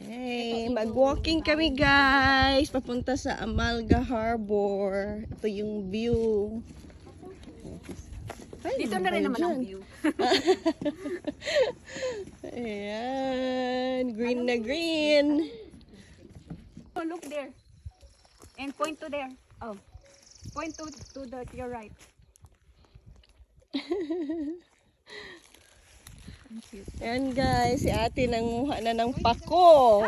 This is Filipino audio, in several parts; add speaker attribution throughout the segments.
Speaker 1: Hey, mag-walking kami guys. Papunta sa Amalga Harbor. Ito yung view. Ay,
Speaker 2: Dito na rin naman ang view.
Speaker 1: Ayan, green na green.
Speaker 2: Oh, look there. And point to there. Oh. Point to your right.
Speaker 1: Ayan guys, si ate nanguha na ng pako.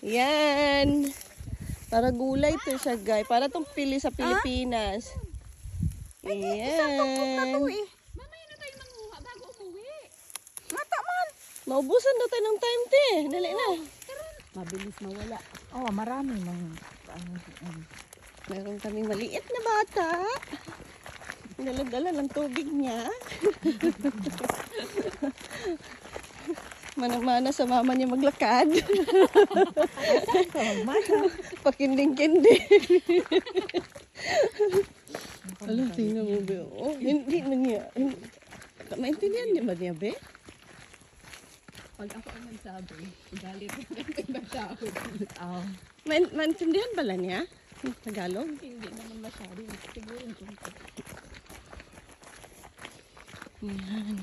Speaker 1: Yan. Para gulay to siya guys. Para itong pili sa Pilipinas. Ayan.
Speaker 2: Mamaya na tayo manguha bago umuwi. Mata man.
Speaker 1: Maubusan na tayo ng time te. Dali na.
Speaker 2: Mabilis mawala. Oh, marami ng
Speaker 1: Meron kaming maliit na bata. Dala-dala ng tubig niya. Manang-mana sa mama niya maglakad. Pakinding-kinding. Alam, tingnan mo ba? Oh, hindi na niya. Maintindihan niya ba niya, be?
Speaker 2: Pag ako ang nagsabi, galit ko ng tao. Oh.
Speaker 1: Maintindihan pala niya? Tagalog?
Speaker 2: Hindi naman masyado. Siguro yung
Speaker 1: Yan.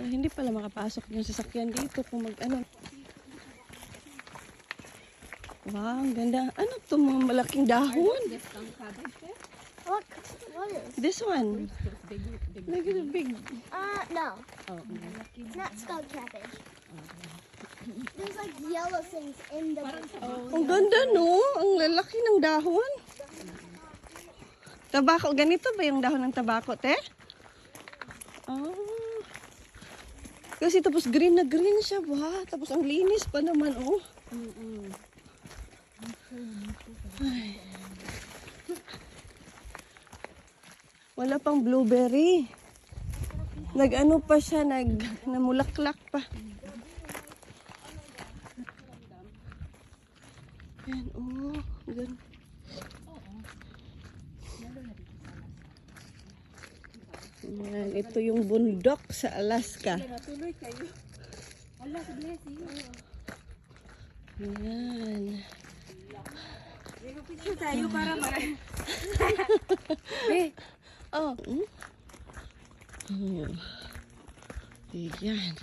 Speaker 1: Hindi pala makapasok yung sasakyan dito kung mag-ano. Wow, ang ganda. Ano to mga malaking dahon?
Speaker 3: Look, what is?
Speaker 1: This one.
Speaker 2: big.
Speaker 1: Look at the big.
Speaker 3: No,
Speaker 2: Oh,
Speaker 3: not skull cabbage. There's like yellow things in the.
Speaker 1: Ang ganda no. Ang lalaki ng dahon. Tabako. Ganito ba yung dahon ng tabako, te? Oh. Kasi tapos green na green siya ba? Tapos ang linis pa naman, oh. Ay. Wala pang blueberry. Nag-ano pa siya, namulaklak pa. Yan, oh. Gan. Yan, ito yung bundok sa Alaska.
Speaker 2: Natuloy kayo. Wala, bless you.
Speaker 1: Yan.
Speaker 2: Picture tayo para
Speaker 1: Oh. Oh. Yan.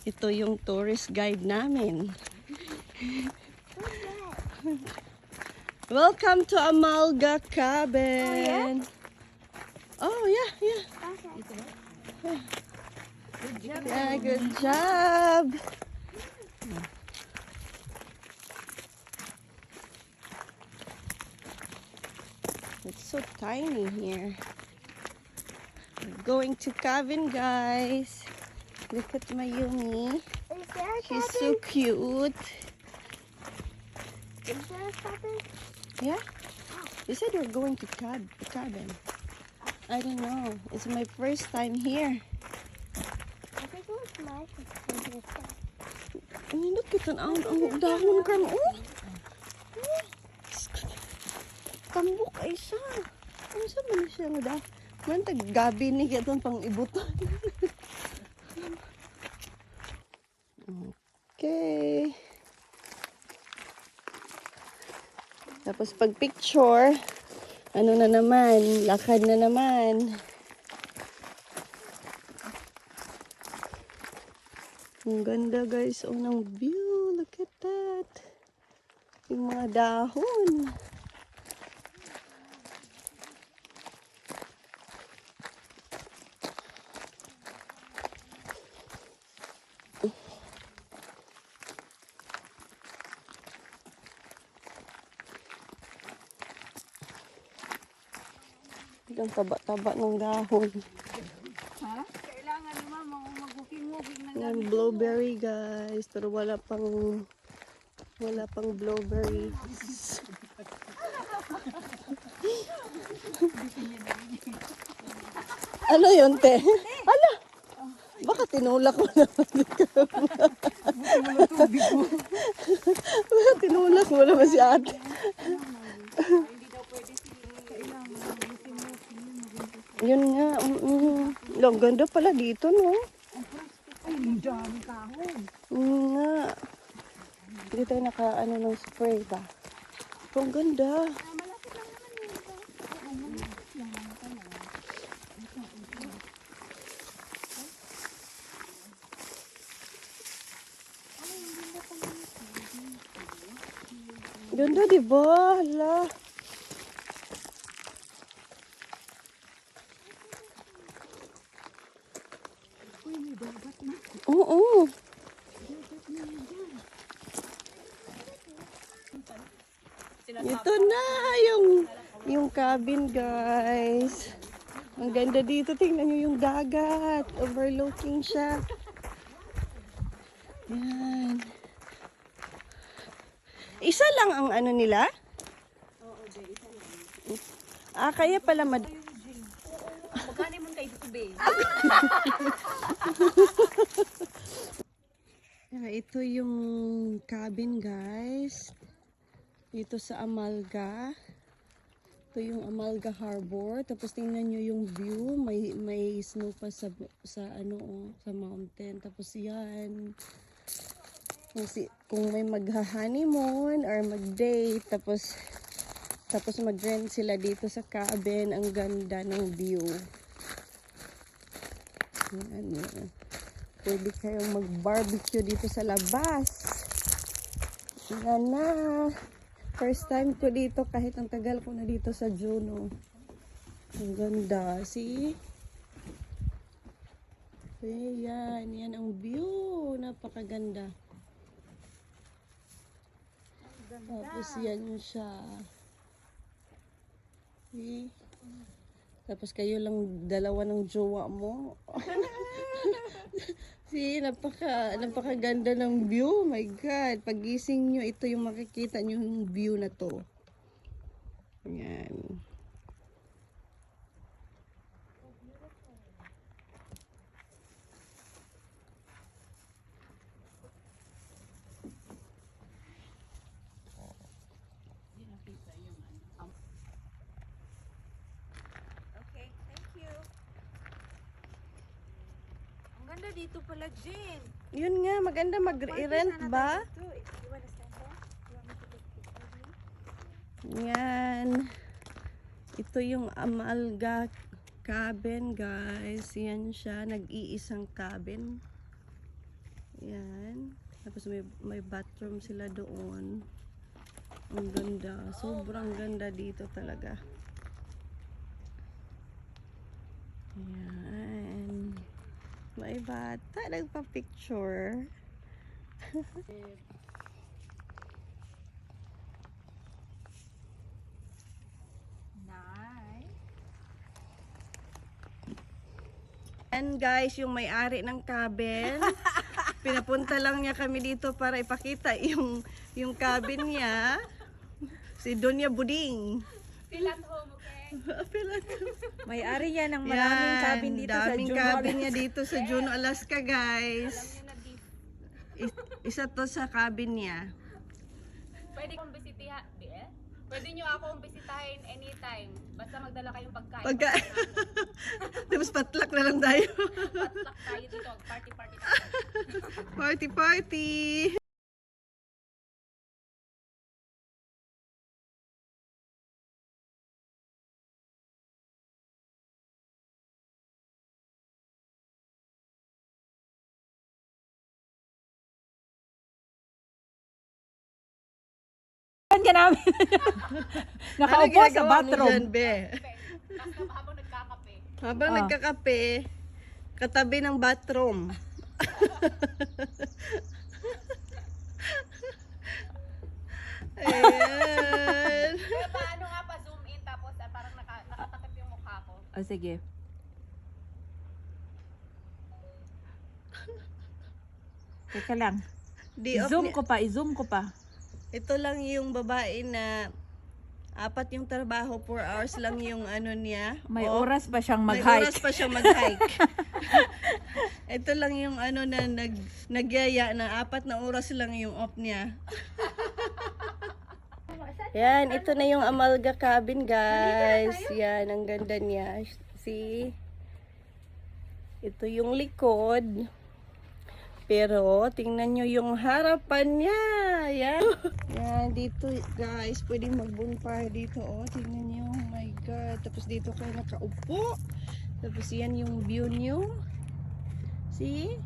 Speaker 1: Ito yung tourist guide namin. Welcome to Amalga Cabin. Oh, yeah, yeah. Yeah, good job. It's so tiny here. We're going to cabin, guys. Look at Mayumi.
Speaker 3: Is there a
Speaker 1: She's
Speaker 3: cabin?
Speaker 1: so cute.
Speaker 3: Is there a cabin?
Speaker 1: Yeah? You said you're going to cabin. I don't know. It's my first time here.
Speaker 3: I think it was my cabin.
Speaker 1: Ay, look at ang dahon ka mo. Tambok ay siya. Ano sa man siya nga dahon? Man, tag-gabi ni katong pang ibutan. Okay. Tapos pag picture, ano na naman, lakad na naman. Ang ganda guys, ng view. Look at that. Yung mga dahon. Ang taba-taba ng dahon.
Speaker 2: Ha? Kailangan naman mag-booking na
Speaker 1: Yan, blueberry guys. Pero wala pang blueberry. Ano yun, te? Ala! Baka tinulak mo naman. Baka tinulak mo naman si ate. Yun nga. Ang ganda pala dito, no?
Speaker 2: Ang dami kahon.
Speaker 1: Nga. Hindi tayo naka-ano ng spray ba? Ang ganda. Ganda, di ba? Hala. Oo. Ito na yung cabin, guys. Ang ganda dito. Tingnan nyo yung dagat. Overlooking siya. Yan. Isa lang ang ano nila? Ah, kaya pala
Speaker 2: Magkano mo kayo dito, babe?
Speaker 1: Ito yung cabin, guys. Dito sa Amalga. Ito yung Amalga Harbor. Tapos tingnan nyo yung view. May snow pa sa ano, sa mountain. Tapos yan. Kung may magha-honeymoon or mag-date, tapos mag-rent sila dito sa cabin. Ang ganda ng view. Yan. Pwede kayong mag-barbecue dito sa labas. Yan na. First time ko dito kahit ang tagal ko na dito sa Juno. Ang ganda. See? Ayan. Yan ang view. Napakaganda. Tapos yan siya. See? Tapos kayo lang dalawa ng jowa mo. See, napakaganda ng view. Oh my God. Pagising nyo, ito yung makikita nyo yung view na to. Ayan.
Speaker 2: Okay, thank you. Ang ganda dito pala, Jen.
Speaker 1: Yun nga, maganda mag-rent ba? Yan. Ito yung Amalga cabin, guys. Yan siya. Nag-iisang cabin. Yan. Tapos may bathroom sila doon. Ang ganda. Sobrang ganda dito talaga. Yan. May bata. Nagpa-picture.
Speaker 2: Nice.
Speaker 1: And guys, yung may-ari ng cabin, pinapunta lang niya kami dito para ipakita yung cabin niya. Si Donya Buding.
Speaker 2: Feel at home, okay?
Speaker 4: May-ari yan ng maraming cabin dito sa
Speaker 1: daming
Speaker 4: Juneau,
Speaker 1: cabin
Speaker 4: Alaska.
Speaker 1: niya dito sa Juneau, Alaska, guys.
Speaker 2: Alam niyo na dito.
Speaker 1: Isa to sa cabin niya.
Speaker 2: Pwede kong bisitihan, Pwede niyo akong bisitahin anytime. Basta magdala kayong pagkain.
Speaker 1: Pagka tapos patlak na lang tayo.
Speaker 2: Patlak tayo dito. Party tayo.
Speaker 1: Party!
Speaker 4: Saan ka namin? Nakaupo sa
Speaker 1: ginagawa mo
Speaker 4: bathroom.
Speaker 1: dyan, be?
Speaker 2: Basta habang nagkakape.
Speaker 1: Habang
Speaker 4: Ah.
Speaker 1: nagkakape, katabi ng bathroom. Ayan.
Speaker 2: Pero paano nga pa zoom in tapos parang nakatakip yung mukha ko.
Speaker 4: Oh, sige. Teka lang. I-zoom ko pa.
Speaker 1: Ito lang yung babae na 4 yung trabaho, 4 hours lang yung ano niya.
Speaker 4: May
Speaker 1: Oh,
Speaker 4: oras pa siyang
Speaker 1: may oras
Speaker 4: mag-hike.
Speaker 1: pa siya mag-hike. Ito lang yung ano na nagyaya na 4 na oras lang yung off niya. Yan, ito na yung Amalga cabin, guys. Yan, ang ganda niya. See? Ito yung likod. Pero, tingnan nyo yung harapan niya. Yan. Yan, dito guys, pwede mag-bonfire dito. Oh, tingnan nyo. Oh my God. Tapos dito kayo nakaupo. Tapos yan yung view nyo. See?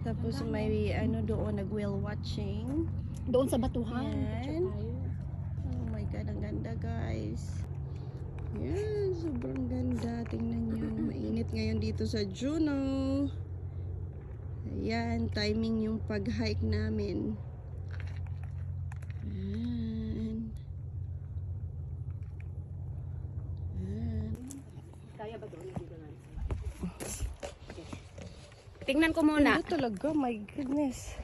Speaker 1: Tapos may ano doon, nag-whale watching.
Speaker 2: Doon sa batuhan.
Speaker 1: Yan. Oh my God, ang ganda guys. Yan, sobrang ganda. Tingnan nyo. Mainit ngayon dito sa Juneau. Ayan, timing yung pag-hike namin. Ayan. Ayan.
Speaker 2: Kaya ba doon? Tingnan ko muna.
Speaker 1: Ano talaga? My goodness.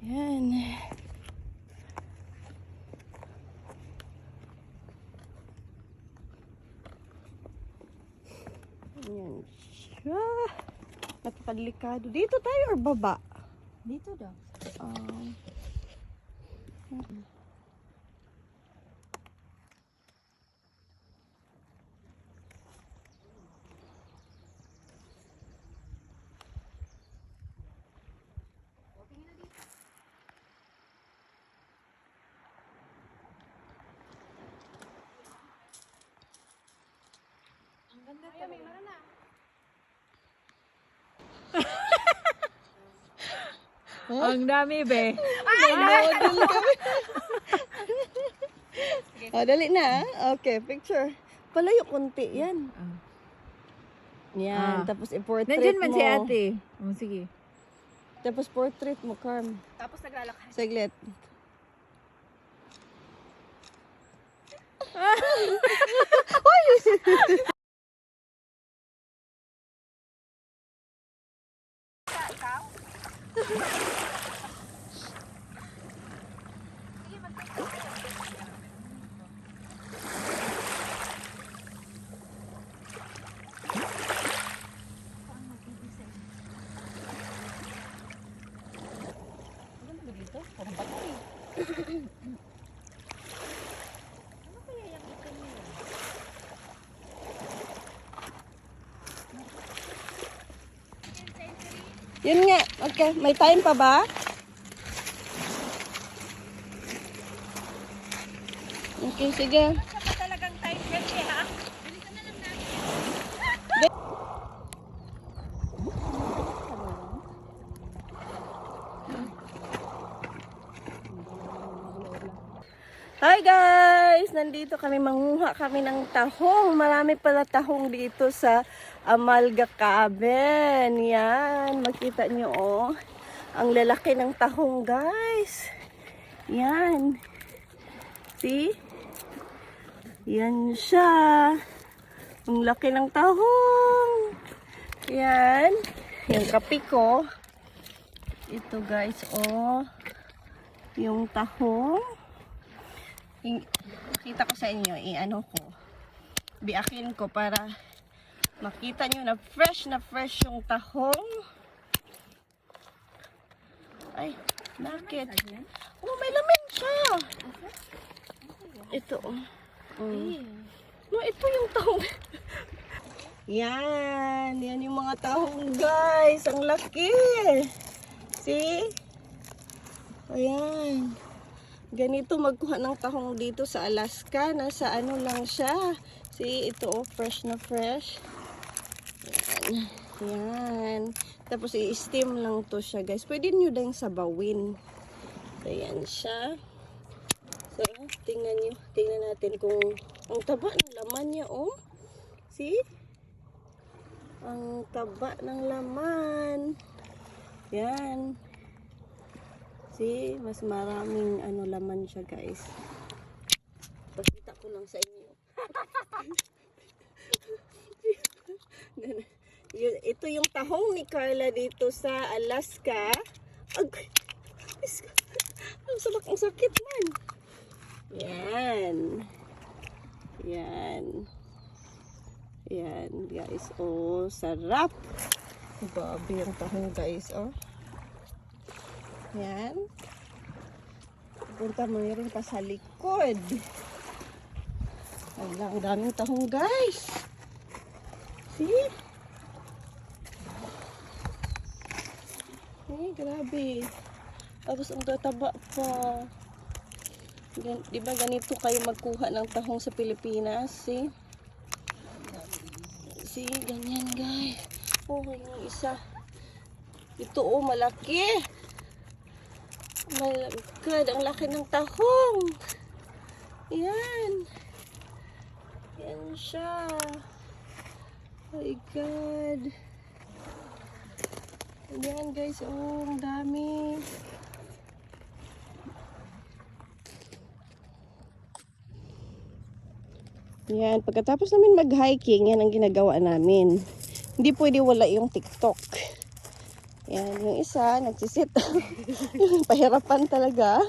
Speaker 1: Ayan. Ayan siya. Napakadelikado. Dito tayo or baba?
Speaker 4: Dito daw.
Speaker 1: Um,
Speaker 4: Ang dami, be.
Speaker 1: oh, dali na. Okay, picture. Palayo konti yan. Yan,
Speaker 4: Ah.
Speaker 1: tapos i-portrait
Speaker 4: Nandyan man
Speaker 1: mo.
Speaker 4: si ate. Sige.
Speaker 1: Tapos portrait mo, Carm.
Speaker 2: Tapos naglalakad.
Speaker 1: Saglit. Yun nga. Okay, may time pa ba? Okay, sige.
Speaker 4: Talagang time kasi, ha?
Speaker 1: Hi guys! Nandito kami, manguha kami ng tahong. Marami pala tahong dito sa Amalga Cabin. Yan, makita nyo oh. Ang lalaki ng tahong guys. Yan. See? Yan siya. Ang laki ng tahong. Yan. Yung kape ko. Ito guys oh. Yung tahong. Kita ko sa inyo, i-ano ko, biakin ko para makita nyo na fresh yung tahong. Ay, bakit? Oh, may laman siya. Ito, oh. No, ito yung tahong. Yan yung mga tahong guys. Ang laki. See? Ayan. Ganito magkuha ng tahong dito sa Alaska. Nasa ano lang siya. See, ito oh, fresh na fresh. Yan. Yan. Tapos i-steam lang to siya guys. Pwede nyo din sabawin. Ayan siya. So, tingnan nyo. Tingnan natin kung ang taba ng laman niya oh. See? Ang taba ng laman. Yan. See, mas maraming ano laman siya guys. Pakita ko lang sa inyo. Ito yung tahong ni Carla dito sa Alaska. Ang sakit man. Yan. Yan. Yan guys. Oh, sarap. Grabe yung tahong guys. Oh. Yan. Punta mo rin pa sa likod. Ang daming tahong guys. See? Grabe. Tapos ang tataba pa. Di ba ganito kayo magkuha ng tahong sa Pilipinas? See? See, ganyan guys. Oh, yung isa. Ito oh, malaki. Malagkad, ang laki ng tahong. Yan. Yan siya. Oh my God. Yan guys, oh, ang dami. Yan, pagkatapos namin mag-hiking, yan ang ginagawa namin. Hindi pwede wala yung TikTok. Yan, yung isa, nagsisit. Pahirapan talaga.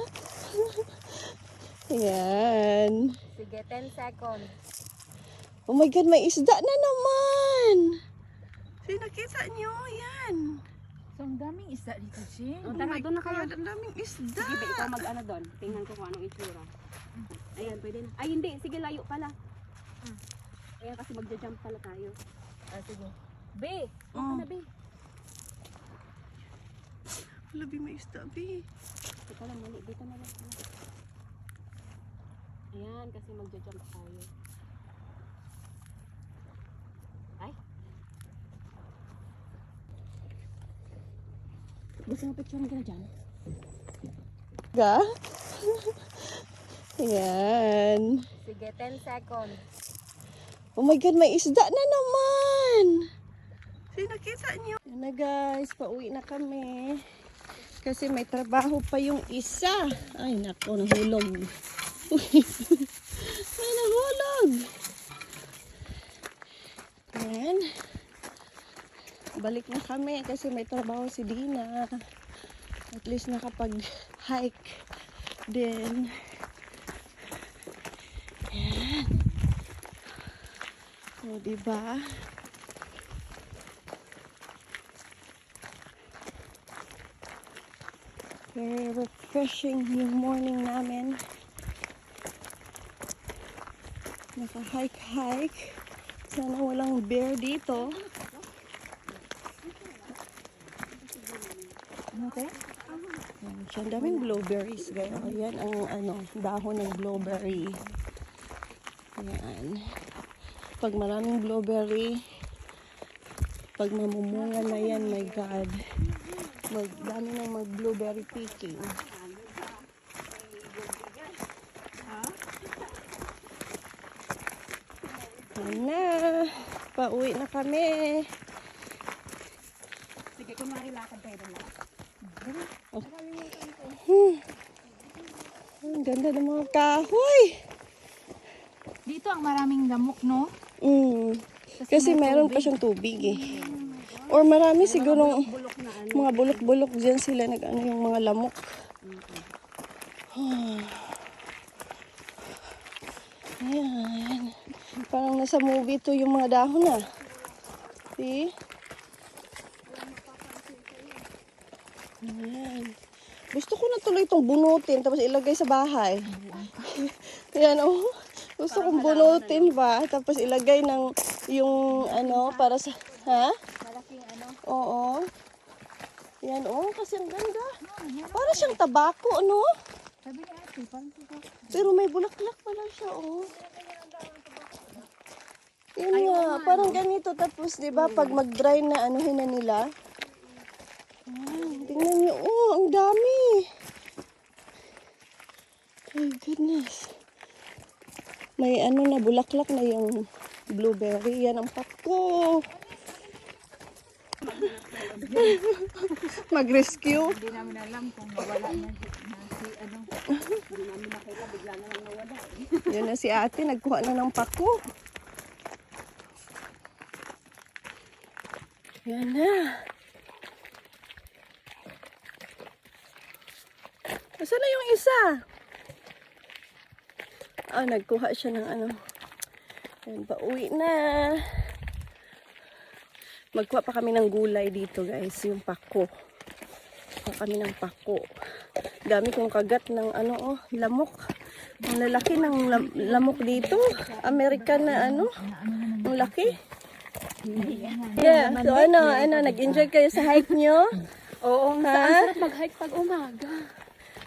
Speaker 1: Yan.
Speaker 4: Sige, 10 seconds.
Speaker 1: Oh my God, may isda na naman. See, nakita nyo? Yan.
Speaker 4: So, ang daming isda dito, Jing.
Speaker 2: Oh, tara, doon na kayo.
Speaker 1: God, ang daming isda.
Speaker 2: Sige, ikaw mag-ano doon. Tingnan ko kung anong itsura. Ayan, pwede na. Ay, hindi. Sige, layo pala. Ayan, kasi magja-jump pala tayo.
Speaker 4: Sige. B!
Speaker 2: Oh. Na, B.
Speaker 1: Labi, may isda, B.
Speaker 2: Ikaw lang, mali. Dito na lang. Ayan, kasi magja-jump tayo. Ay. Gusto mo picture na dyan?
Speaker 1: Ga? Yan.
Speaker 4: Sige, 10 seconds.
Speaker 1: Oh my God, may isda na naman. See, nakita nyo? Yan na guys, pauwi na kami. Kasi may trabaho pa yung isa. Ay, nako, nahulog. May nahulog. Yan. Balik na kami kasi may trabaho si Dina. At least nakapag-hike din. Yan. O, diba? Very refreshing yung morning namin. Naka-hike-hike. Sana walang bear dito.
Speaker 4: Okay?
Speaker 1: Yan siya. Ang daming blueberries. Gaya. Yan ang dahon ng blueberry. Yan. Pag maraming blueberry, pag mamumunga na yan, my God. Dami nang mag-blueberry picking. Yan na. Pauwi na kami.
Speaker 2: Sige, kunwari lakad tayo doon.
Speaker 1: Ang ganda ng mga kahoy.
Speaker 4: Dito ang maraming lamok, no?
Speaker 1: Kasi meron pa siyang tubig eh. Or marami siguro mga bulok-bulok dyan sila nag-ano yung mga lamok. Ayan. Parang nasa movie to yung mga dahon ah. See? Ayan. Gusto ko na tuloy itong bunutin tapos ilagay sa bahay. Ayan oh. Gusto kong bunutin ba? Tapos ilagay ng yung ano para sa... Ha?
Speaker 4: Malaking ano.
Speaker 1: Oo. Yan oh. Kasi ang ganda. Para siyang tabako, no?
Speaker 4: Sabi ni ate, parang ito.
Speaker 1: Pero may bulaklak pala siya, oh. Yun nga, parang ganito. Tapos, di ba, pag mag-dry na anuhin na nila. Tingnan niyo, oh, ang dami. My goodness. May ano na, bulaklak na yung blueberry. Yan ang pako. Mag-rescue.
Speaker 4: Hindi namin alam kung mawala na si ano.
Speaker 2: Hindi namin nakita, bigla na lang nawala.
Speaker 1: Yan na si ate, nagkuha na ng pako. Yan na. Nasaan na yung isa? Ah, nagkuha siya ng ano. Yan, pauwi na. Magkuha pa kami ng gulay dito guys, yung pako. Magkuha kami ng pako. Dami kong kagat ng ano, oh, lamok. Ang lalaki ng lamok dito. American na ano. Ang laki. Yeah, so ano, nag-enjoy kayo sa hike nyo?
Speaker 2: Oo,
Speaker 1: Ha?
Speaker 2: ang sarap mag-hike pag umaga.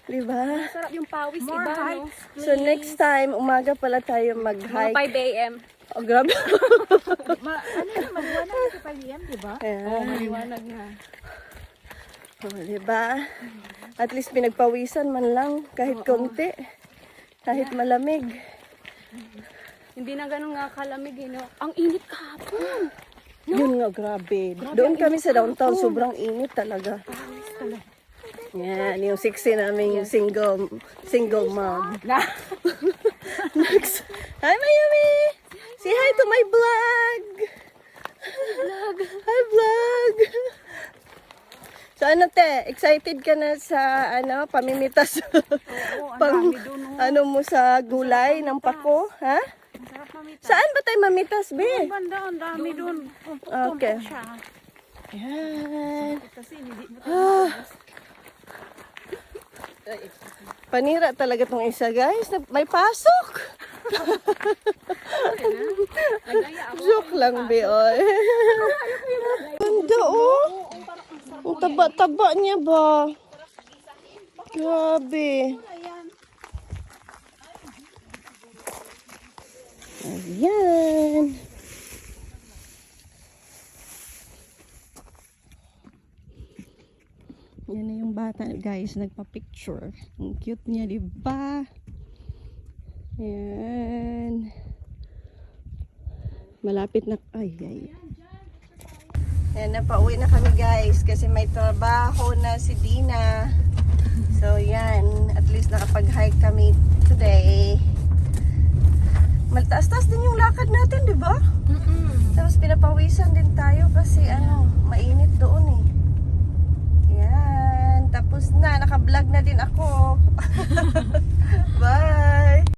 Speaker 1: Diba?
Speaker 2: Sarap yung pawis,
Speaker 4: More
Speaker 2: iba, no?
Speaker 4: hikes,
Speaker 1: So next time, umaga pala tayo
Speaker 2: Mga
Speaker 1: mag-hike.
Speaker 2: 5 a.m.
Speaker 1: Oh, grabe.
Speaker 4: Ano yun, magbuwan na sa pag-iam, di ba?
Speaker 2: Oo,
Speaker 1: Ayan.
Speaker 2: maliwanag na.
Speaker 1: Oh, diba? At least pinagpawisan man lang kahit konti. Kahit malamig.
Speaker 2: Hindi na ganun nga kalamig, no? Ang init kahapon.
Speaker 1: Yun nga, grabe. Doon kami sa downtown, sobrang init talaga. Yan, yung sexy naming single mom. Next. Hi, Mayumi! Say hi to my vlog! Hi, vlog! So ano te, excited ka na sa pamimitas?
Speaker 4: Oo, ang
Speaker 1: Pang,
Speaker 4: dami doon.
Speaker 1: ano mo sa gulay ng pako, ha?
Speaker 4: Ang sarap mamita.
Speaker 1: Saan ba tayo mamitas, be?
Speaker 4: Banda, ang dami doon.
Speaker 1: Okay.
Speaker 4: Siya.
Speaker 1: Yan.
Speaker 4: Kasi hindi mo
Speaker 1: Panira talaga tong isa, guys. May pasok.
Speaker 2: Nagaya ako.
Speaker 1: Joke lang, be, oy. Ganda, oh. Ang taba-taba niya ba? Grabe. Ayan. Yan na yung bata, guys, nagpa-picture. Ang cute niya, di ba? Ayan. Malapit na, ay. Ayan, napauwi na kami, guys, kasi may trabaho na si Dina. So, yan. At least nakapag-hike kami today. Maltaas-taas din yung lakad natin, di ba? Tapos pinapawisan din tayo kasi mainit doon eh. Yan. Tapos na, naka-vlog na din ako. Bye!